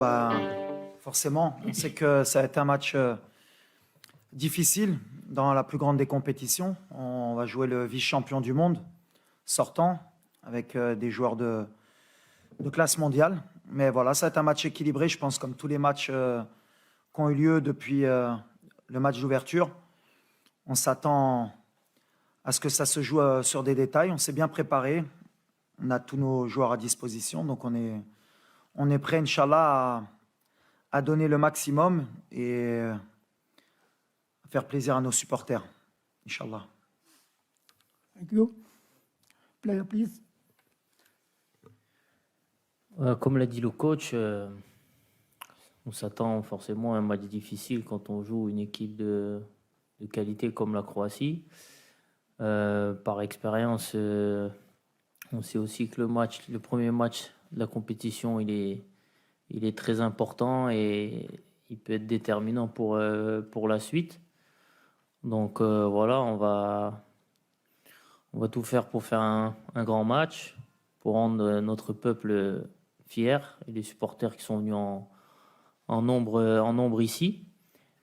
Bah, forcément, on sait que ça va être un match difficile dans la plus grande des compétitions. On va jouer le vice-champion du monde sortant avec des joueurs de classe mondiale. Mais voilà, ça va être un match équilibré, je pense, comme tous les matchs qui ont eu lieu depuis le match d'ouverture. On s'attend à ce que ça se joue sur des détails. On s'est bien préparé. On a tous nos joueurs à disposition. Donc on est prêt, Inch'Allah, à donner le maximum et à faire plaisir à nos supporters, Inch'Allah. Thank you. Player, please. Comme l'a dit le coach, on s'attend forcément à un match difficile quand on joue une équipe de qualité comme la Croatie. Par expérience, on sait aussi que le premier match de la compétition, il est très important et il peut être déterminant pour la suite. Donc voilà, on va tout faire pour faire un grand match, pour rendre notre peuple fier et les supporters qui sont venus en nombre ici.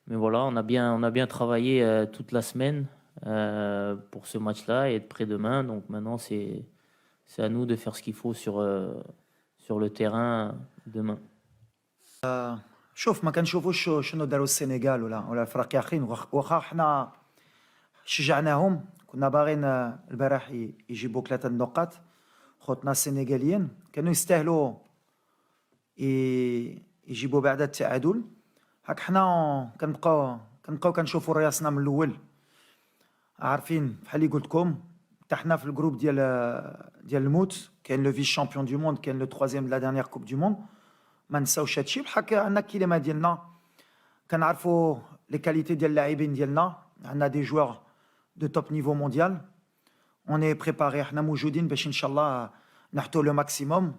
Mais voilà, on a bien travaillé toute la semaine pour ce match-là et être prêt demain. Donc maintenant, c'est à nous de faire ce qu'il faut sur le terrain demain. شوف ما كنشوفوش شنو داروا السنغال ولا الفرق اخرين واخا حنا شجعناهم كنا باغيين البارح يجيبوا 3 نقاط. خوتنا السنغاليين كانوا يستاهلوا يجيبوا بعد التعادل. هاك حنا كنبقاو كنشوفوا راسنا من الاول عارفين بحال اللي قلت لكم حتى حنا في الجروب ديال الموت كاين لو فيس شامبيون دو موند كاين لو ترويزيام دو لا دانيير كوب دو موند. ما نساوش هادشي بحال عندنا الكلمه ديالنا كنعرفوا لي كاليتي ديال اللاعبين ديالنا عندنا دي جوار دو توب نيفو مونديال. اون اي بريباري حنا موجودين باش ان شاء الله نحطوا لو ماكسيموم.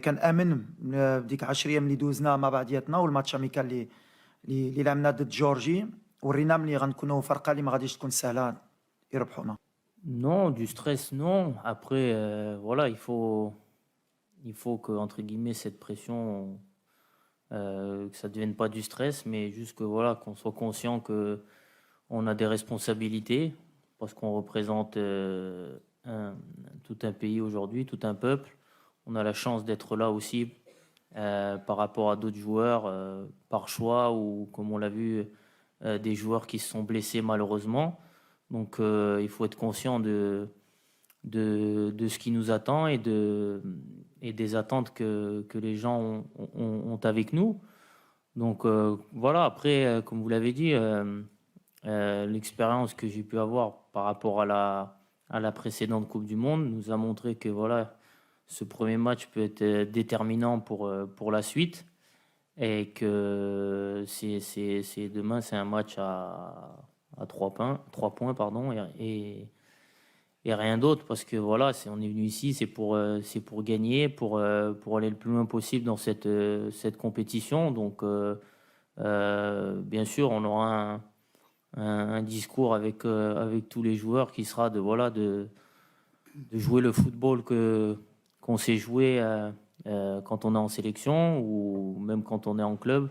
كنامن بديك 10 ايام اللي دوزنا مع بعضياتنا والماتش اميكال اللي لعبنا ضد جورجي ورينا ملي غنكونوا فرقه اللي ما غاديش تكون سهله يربحونا. Non, du stress, non. Après, voilà, il faut que, entre guillemets, cette pression, que ça ne devienne pas du stress, mais juste que, voilà, qu'on soit conscient que on a des responsabilités, parce qu'on représente tout un pays aujourd'hui, tout un peuple. On a la chance d'être là aussi par rapport à d'autres joueurs, par choix, ou comme on l'a vu, des joueurs qui se sont blessés malheureusement. Donc il faut être conscient de ce qui nous attend et des attentes que les gens ont avec nous. Donc voilà, après, comme vous l'avez dit, l'expérience que j'ai pu avoir par rapport à la précédente Coupe du Monde nous a montré que voilà, ce premier match peut être déterminant pour la suite et que demain, c'est un match à 3 points pardon, et rien d'autre, parce que voilà, on est venu ici, c'est pour gagner, pour aller le plus loin possible dans cette compétition. Donc bien sûr, on aura un discours avec tous les joueurs qui sera de jouer le football qu'on sait jouer quand on est en sélection ou même quand on est en club,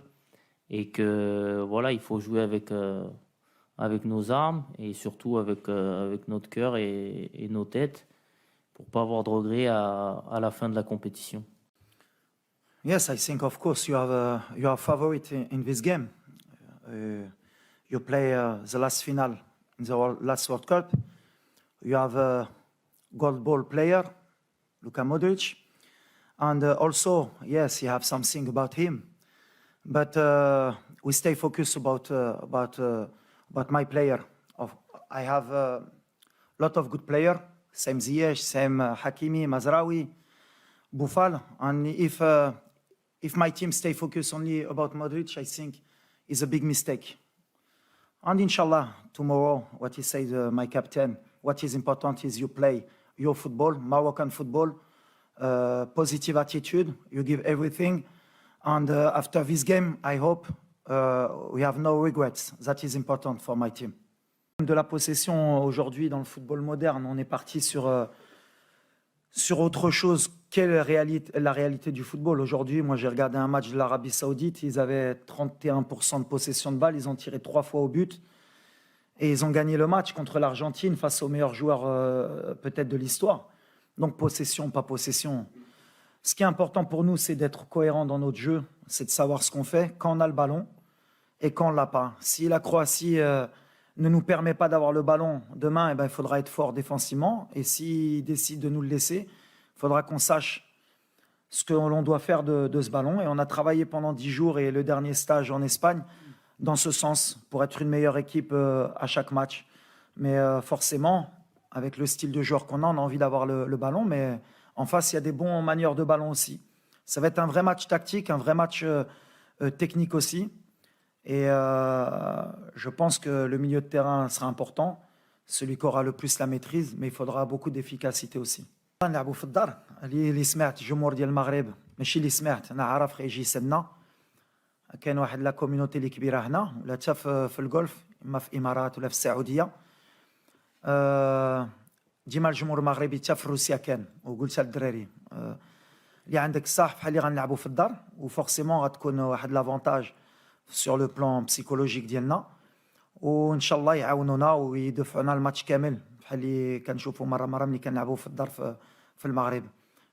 et que voilà, il faut jouer avec nos armes et surtout avec notre cœur et nos têtes pour pas avoir de regrets à la fin de la compétition. Yes, I think of course you are a favorite in this game. You play the last final in the last World Cup. You have a gold ball player, Luka Modric, and also yes, you have something about him. But we stay focused about my player. I have a lot of good players, same Ziyech, same Hakimi, Mazraoui, Boufal. And if my team stay focused only about Modric, I think is a big mistake. And inshallah, tomorrow, what he said, my captain, what is important is you play your football, Moroccan football, positive attitude, you give everything. And after this game, I hope we have no regrets. That is important for my team. De la possession aujourd'hui dans le football moderne, on est parti sur Sur autre chose, quelle est la réalité du football aujourd'hui? Moi, j'ai regardé un match de l'Arabie Saoudite, ils avaient 31% de possession de balle, ils ont tiré 3 fois au but et ils ont gagné le match contre l'Argentine face au meilleur joueur peut-être de l'histoire. Donc possession, pas possession. Ce qui est important pour nous, c'est d'être cohérent dans notre jeu, c'est de savoir ce qu'on fait quand on a le ballon et quand on ne l'a pas. Si la Croatie ne nous permet pas d'avoir le ballon demain, eh ben, il faudra être fort défensivement. Et s'ils décident de nous le laisser, il faudra qu'on sache ce que l'on doit faire de ce ballon. Et on a travaillé pendant 10 jours et le dernier stage en Espagne dans ce sens, pour être une meilleure équipe à chaque match. Mais forcément, avec le style de joueur qu'on a, on a envie d'avoir le ballon. Mais en face, il y a des bons manieurs de ballon aussi. Ça va être un vrai match tactique, un vrai match technique aussi. Et je pense que le milieu de terrain sera important, celui qui aura le plus la maîtrise, mais il faudra beaucoup d'efficacité aussi. نلعبوا في الدار اللي سمعت الجمهور ديال المغرب ماشي اللي سمعت انا عارف غيجي يسنى كاين واحد لا كوميونيتي اللي كبيره هنا ولا حتى في الجولف اما في الامارات ولا في السعوديه ديما الجمهور المغربي حتى في روسيا كان وقلتها للدراري اللي عندك الصح بحال اللي غنلعبوا في الدار وفورسيمون غتكون واحد لافونتاج sur le plan psychologique ديالنا وان شاء الله يعاونونا ويدفعونا الماتش كامل بحال اللي كنشوفوا مره ملي كنلعبوا في الدار في المغرب.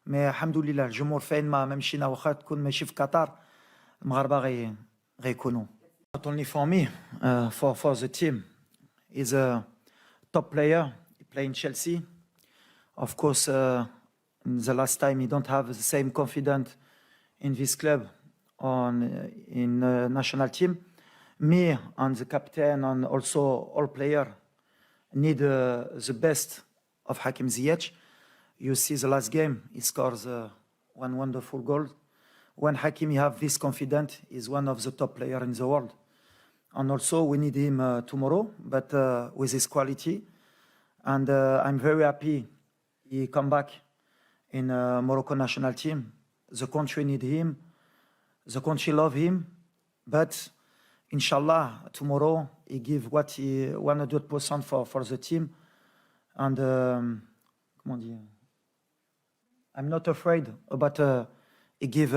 مي الحمد لله الجمهور فين ما مشينا واخا تكون ماشي في قطر المغاربه غيكونوا. Not only for me, for the team. He's a top player. He play in Chelsea. Of course, the last time he don't have the same confidence in this club in national team. Me and the captain and also all player need the best of Hakim Ziyech. You see the last game, he scores one wonderful goal. When Hakim have this confidence, he's one of the top player in the world. And also we need him tomorrow, but with his quality. And I'm very happy he come back in Morocco national team. The country need him. The country love him. But inshallah, tomorrow he give what he 100% for the team. And comment dire? I'm not afraid, but he give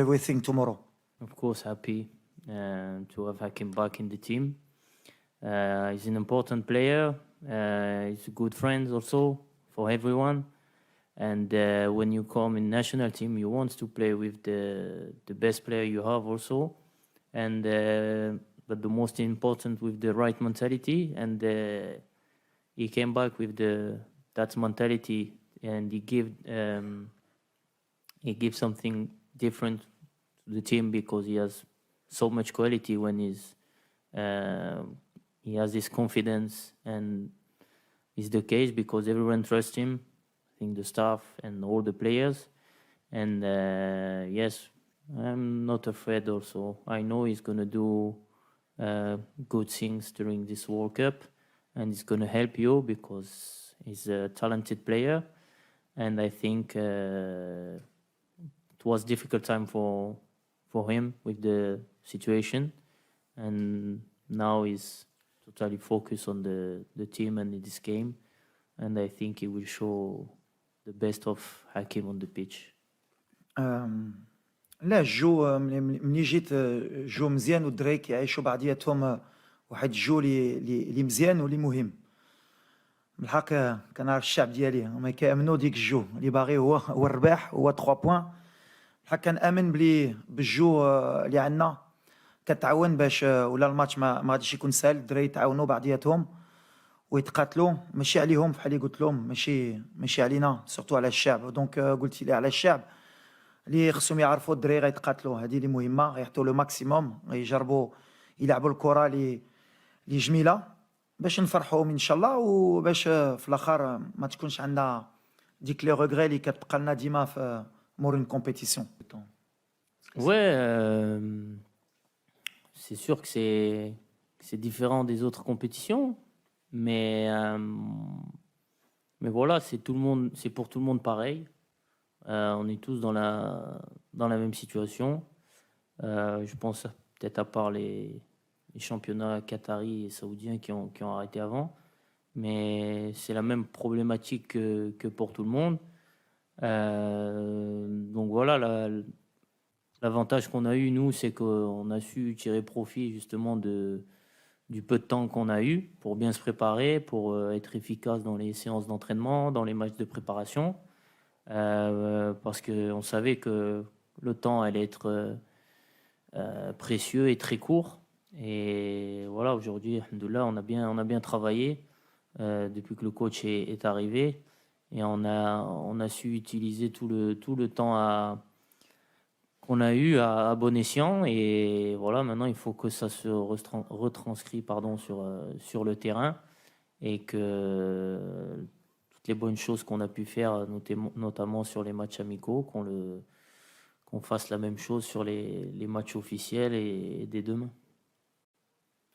everything tomorrow. Of course, happy to have Hakim back in the team. He's an important player. He's a good friend also for everyone. And when you come in national team, you want to play with the best player you have also. And but the most important with the right mentality. And he came back with that mentality, and he give something different to the team because he has so much quality when he has this confidence, and it's the case because everyone trusts him. I think the staff and all the players. And yes, I'm not afraid also. I know he's going to do good things during this World Cup, and he's going to help you because he's a talented player. And I think it was a difficult time for him with the situation. And now he's totally focused on the team and this game. And I think he will show the best of Hakim on the pitch. لا الجو ملي جيت جو مزيان والدراري كيعيشوا بعضياتهم واحد الجو اللي مزيان واللي مهم. بالحق كنعرف الشعب ديالي هما كيامنوا ديك الجو اللي باغي هو الرباح هو 3 بوين. بالحق كنامن بلي بالجو اللي عندنا كتعاون باش ولا الماتش ما غاديش يكون سهل. الدراري يتعاونوا بعضياتهم ويتقاتلوا ماشي عليهم بحال اللي قلت لهم ماشي علينا سورتو على الشعب. دونك قلت لي على الشعب اللي خصهم يعرفوا الدراري غيتقاتلوا هذه اللي مهمه غيحطوا لو ماكسيموم غيجربوا يلعبوا الكره اللي جميله باش نفرحوهم ان شاء الله وباش في الاخر ما تكونش عندنا ديك لي ريغري اللي كتبقى لنا ديما في مور اون كومبيتيسيون. Ouais, c'est sûr que c'est différent des autres compétitions, mais voilà, c'est pour tout le monde pareil. On est tous dans la même situation. Je pense peut-être à part les championnats qataris et saoudiens qui ont arrêté avant, mais c'est la même problématique que pour tout le monde. Donc voilà, l'avantage qu'on a eu, nous, c'est qu'on a su tirer profit justement du peu de temps qu'on a eu pour bien se préparer, pour être efficace dans les séances d'entraînement, dans les matchs de préparation, parce qu'on savait que le temps allait être précieux et très court. Et voilà, aujourd'hui, alhamdoulilah, on a bien travaillé depuis que le coach est arrivé, et on a su utiliser tout le temps qu'on a eu à bon escient. Et voilà, maintenant, il faut que ça se retranscrit sur le terrain, et que toutes les bonnes choses qu'on a pu faire, notamment sur les matchs amicaux, qu'on fasse la même chose sur les matchs officiels et dès demain.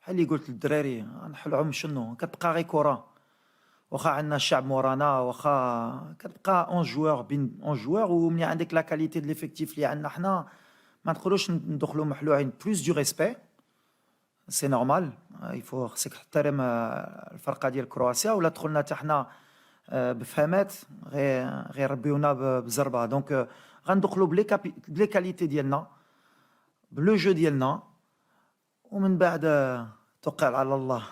بحال اللي قلت للدراري نحو العم شنو كتبقى غير كره واخا عندنا الشعب مورانا واخا كتبقى 11 جوار بين 11 جوار وملي عندك لا كاليتي ديال ليفيكتيف اللي عندنا حنا ما نقدروش ندخلوا محلوعين بلوس دو ريسبي سي نورمال يفو خصك تحترم الفرقه ديال كرواتيا ولا دخلنا حتى حنا بفهمات غير ربيونا بزربه دونك غندخلوا بلي كاليتي ديالنا بلو جو ديالنا ومن بعد توكل على الله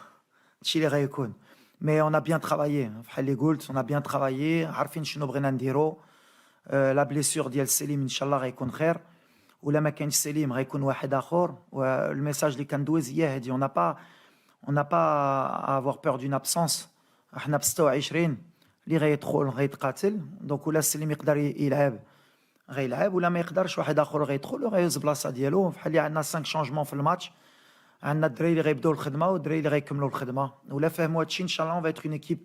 هادشي اللي غيكون مي اون بيان ترافايي بحال اللي قلت اون بيان ترافايي عارفين شنو بغينا نديرو لا بليسور ديال سليم ان شاء الله غيكون خير ولا ما كاينش سليم غيكون واحد اخر والميساج اللي كندوز هي هادي اون با افوار بور دون ابسونس احنا ب 26 اللي غيدخل غيتقاتل دونك ولا سليم يقدر يلعب غيلعب ولا ما يقدرش واحد اخر غيدخل وغيهز بلاصه ديالو بحال اللي عندنا 5 شونجمون في الماتش عندنا الدراري اللي غيبداو الخدمه والدراري اللي غيكملوا الخدمه ولا فهموا هادشي ان شاء الله اون فايتر اون ايكيب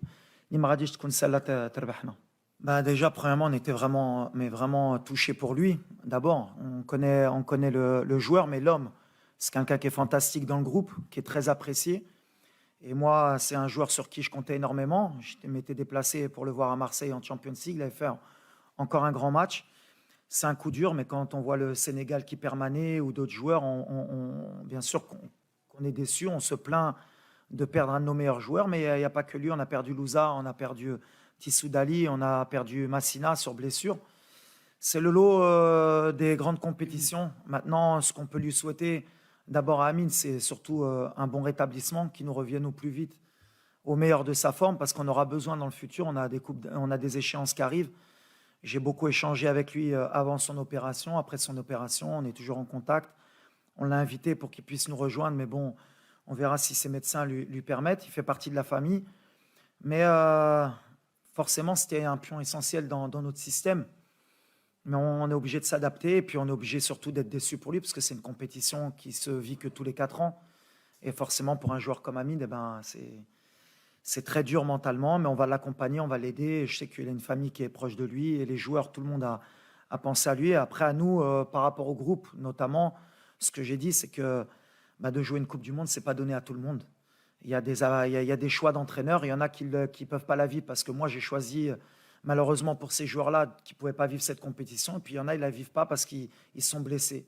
اللي ما غاديش تكون سهله تربحنا. Bah déjà, premièrement, on était vraiment touché pour lui. D'abord, on connaît le joueur, mais l'homme, c'est quelqu'un qui est fantastique dans le groupe, qui est très apprécié. Et moi, c'est un joueur sur qui je comptais énormément. Je m'étais déplacé pour le voir à Marseille en Champions League. Il avait fait encore un grand match. C'est un coup dur, mais quand on voit le Sénégal qui perd Mané ou d'autres joueurs, bien sûr qu'on est déçu, on se plaint de perdre un de nos meilleurs joueurs, mais il n'y a pas que lui. On a perdu Louza, on a perdu Tissou Dali, on a perdu Massina sur blessure. C'est le lot des grandes compétitions. Maintenant, ce qu'on peut lui souhaiter, d'abord à Amine, c'est surtout un bon rétablissement, qui nous revienne au plus vite au meilleur de sa forme, parce qu'on aura besoin dans le futur. On a des échéances qui arrivent. J'ai beaucoup échangé avec lui avant son opération, après son opération. On est toujours en contact. On l'a invité pour qu'il puisse nous rejoindre, mais bon, on verra si ses médecins lui permettent. Il fait partie de la famille. Mais forcément, c'était un pion essentiel dans notre système. Mais on est obligé de s'adapter. Et puis, on est obligé surtout d'être déçu pour lui, parce que c'est une compétition qui se vit que tous les 4 ans. Et forcément, pour un joueur comme Amine, eh ben, c'est très dur mentalement, mais on va l'accompagner, on va l'aider. Je sais qu'il a une famille qui est proche de lui, et les joueurs, tout le monde a pensé à lui. Et après, à nous, par rapport au groupe, notamment, ce que j'ai dit, c'est que de jouer une Coupe du Monde, c'est pas donné à tout le monde. Il y a des choix d'entraîneurs, il y en a qui ne peuvent pas la vivre, parce que moi, j'ai choisi, malheureusement pour ces joueurs-là, qui ne pouvaient pas vivre cette compétition, et puis il y en a, ils ne la vivent pas parce qu'ils sont blessés.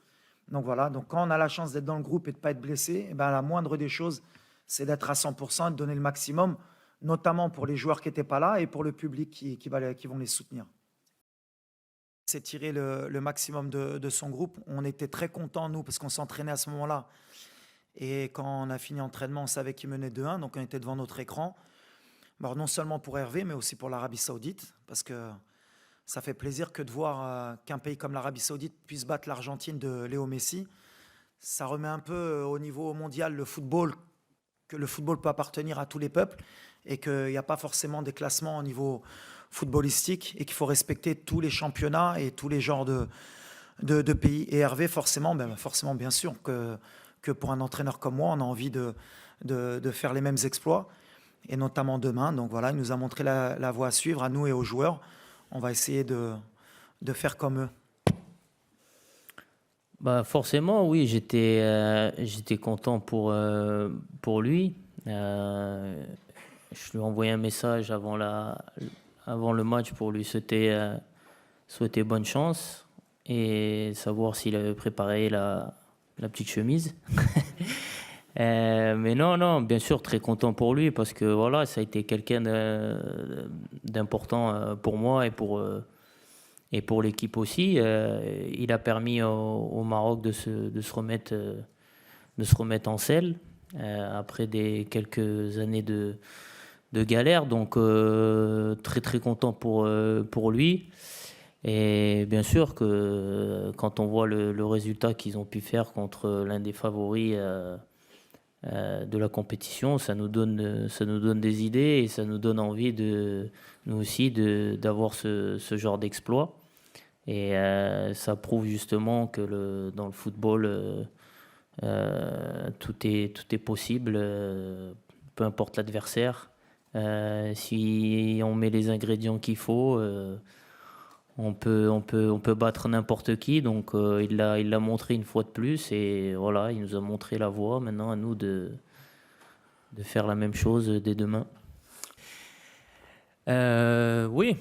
Donc voilà, donc quand on a la chance d'être dans le groupe et de ne pas être blessé, eh ben, la moindre des choses, c'est d'être à 100% et de donner le maximum, notamment pour les joueurs qui n'étaient pas là et pour le public qui vont les soutenir. C'est tirer le maximum de son groupe. On était très contents, nous, parce qu'on s'entraînait à ce moment-là. Et quand on a fini l'entraînement, on savait qu'il menait 2-1, donc on était devant notre écran. Alors, non seulement pour Hervé, mais aussi pour l'Arabie Saoudite, parce que ça fait plaisir que de voir qu'un pays comme l'Arabie Saoudite puisse battre l'Argentine de Léo Messi. Ça remet un peu au niveau mondial le football, que le football peut appartenir à tous les peuples et qu'il n'y a pas forcément des classements au niveau footballistique et qu'il faut respecter tous les championnats et tous les genres de pays. Et Hervé, forcément, bien sûr, que pour un entraîneur comme moi, on a envie de faire les mêmes exploits, et notamment demain. Donc voilà, il nous a montré la voie à suivre, à nous et aux joueurs. On va essayer de faire comme eux. Bah forcément, oui, j'étais content pour lui. Je lui ai envoyé un message avant le match pour lui souhaiter bonne chance et savoir s'il avait préparé la petite chemise. Mais non, bien sûr, très content pour lui, parce que voilà, ça a été quelqu'un d'important pour moi et Et pour l'équipe aussi, il a permis au Maroc de se remettre en selle après quelques années de galère. Donc très très content pour lui. Et bien sûr que quand on voit le résultat qu'ils ont pu faire contre l'un des favoris de la compétition, ça nous donne des idées et ça nous donne envie nous aussi d'avoir ce genre d'exploit. Et ça prouve justement que dans le football, tout est possible, peu importe l'adversaire. Si on met les ingrédients qu'il faut, on peut battre n'importe qui. Donc il l'a montré une fois de plus et voilà, il nous a montré la voie. Maintenant à nous de faire la même chose dès demain. Oui,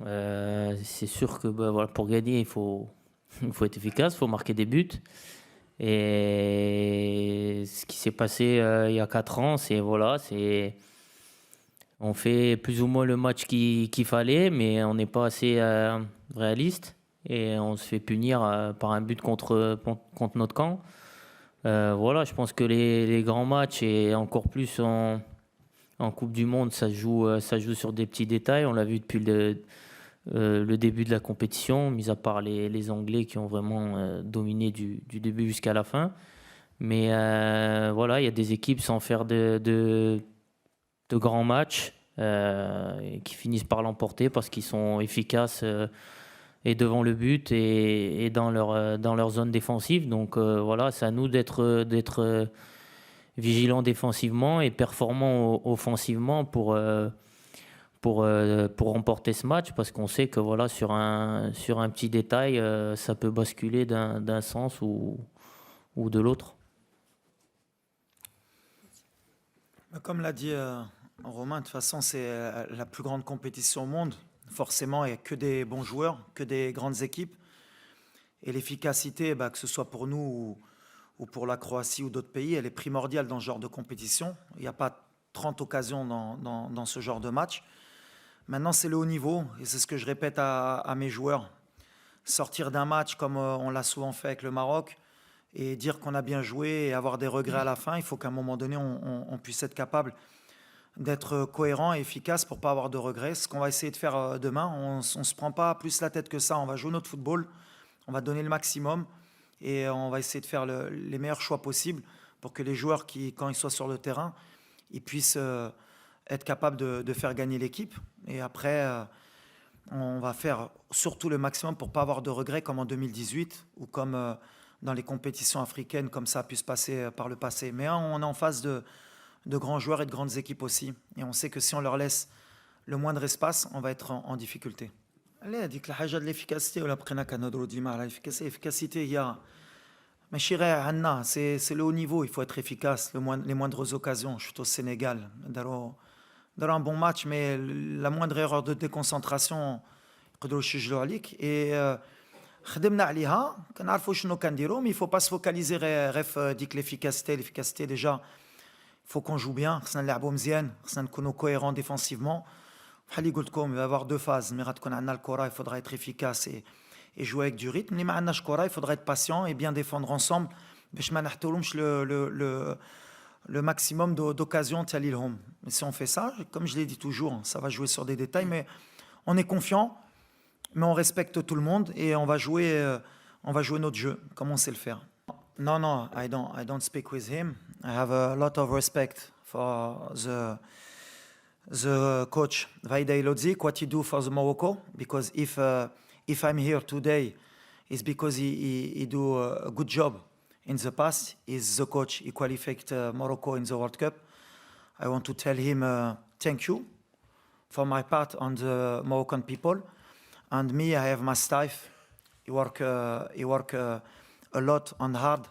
c'est sûr que voilà, pour gagner il faut être efficace, il faut marquer des buts. Et ce qui s'est passé il y a 4 ans, on fait plus ou moins le match qu'il fallait, mais on n'est pas assez réaliste et on se fait punir par un but contre notre camp. Voilà, je pense que les grands matchs et encore plus en Coupe du Monde, ça joue sur des petits détails. On l'a vu depuis le début de la compétition, mis à part les Anglais qui ont vraiment dominé du début jusqu'à la fin. Mais voilà, il y a des équipes sans faire de grands matchs qui finissent par l'emporter parce qu'ils sont efficaces et devant le but et dans leur zone défensive. Donc voilà, c'est à nous d'être vigilants défensivement et performants offensivement pour remporter ce match, parce qu'on sait que voilà, sur un petit détail, ça peut basculer d'un sens ou de l'autre. Comme l'a dit Romain, de toute façon, c'est la plus grande compétition au monde. Forcément, il n'y a que des bons joueurs, que des grandes équipes. Et l'efficacité, que ce soit pour nous ou pour la Croatie ou d'autres pays, elle est primordiale dans ce genre de compétition. Il n'y a pas 30 occasions dans ce genre de match. Maintenant, c'est le haut niveau, et c'est ce que je répète à mes joueurs. Sortir d'un match comme on l'a souvent fait avec le Maroc, et dire qu'on a bien joué et avoir des regrets à la fin, il faut qu'à un moment donné, on puisse être capable d'être cohérent et efficace pour ne pas avoir de regrets. Ce qu'on va essayer de faire demain, on ne se prend pas plus la tête que ça. On va jouer notre football, on va donner le maximum et on va essayer de faire les meilleurs choix possibles pour que les joueurs, quand ils soient sur le terrain, ils puissent être capables de faire gagner l'équipe. Et après, on va faire surtout le maximum pour ne pas avoir de regrets comme en 2018 ou comme dans les compétitions africaines, comme ça a pu se passer par le passé. Mais on est en face de grands joueurs et de grandes équipes aussi. Et on sait que si on leur laisse le moindre espace, on va être en difficulté. Allez, ديك الحاجة de l'efficacité ولا بقينا كنهضروا ديما على l'efficacité. ماشي غير عندنا, c'est le haut niveau, il faut être efficace, les moindres occasions. Je suis au Sénégal, داروا un bon match, mais la moindre erreur de déconcentration يقدروا يسجلوا عليك. Et خدمنا عليها, كنعرفوا شنو كنديروا, mais il faut pas se focaliser غير في ديك l'efficacité déjà. Il faut qu'on joue bien, خصنا نلعبوا مزيان, خصنا نكونوا cohérents défensivement. بحال اللي قلت لكم, il va y avoir 2 phases. ملي غتكون عندنا الكره, il faudra être efficace et jouer avec du rythme. ملي ما عندناش كره, il faudra être patient et bien défendre ensemble باش ما نحتولهمش le maximum d'occasions تالي لهم. Mais si on fait ça, comme je l'ai dit toujours, ça va jouer sur des détails, mais on est confiant, mais on respecte tout le monde et on va jouer notre jeu comme on sait le faire. No, I don't speak with him. I have a lot of respect for the coach Vahida Elodzik, what he do for the Morocco, because if I'm here today, it's because he do a good job in the past. He's the coach. He qualified Morocco in the World Cup. I want to tell him thank you for my part on the Moroccan people. And me, I have my staff. He work a lot and hard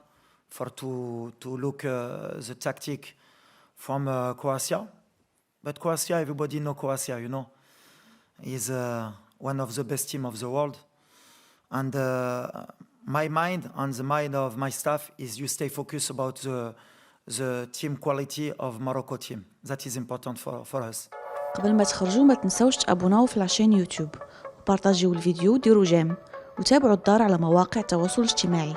to look the tactic from Croatia. But Croatia, everybody know Croatia, you know. Is one of the best team of the world. And my mind and the mind of my staff is you stay focused about the team quality of Morocco team. That is important for us. قبل ما تخرجوا ما تنسوش تابوناو في العشان يوتيوب بارطاجيو الفيديو وديروا جيم وتابعوا الدار على مواقع التواصل الاجتماعي.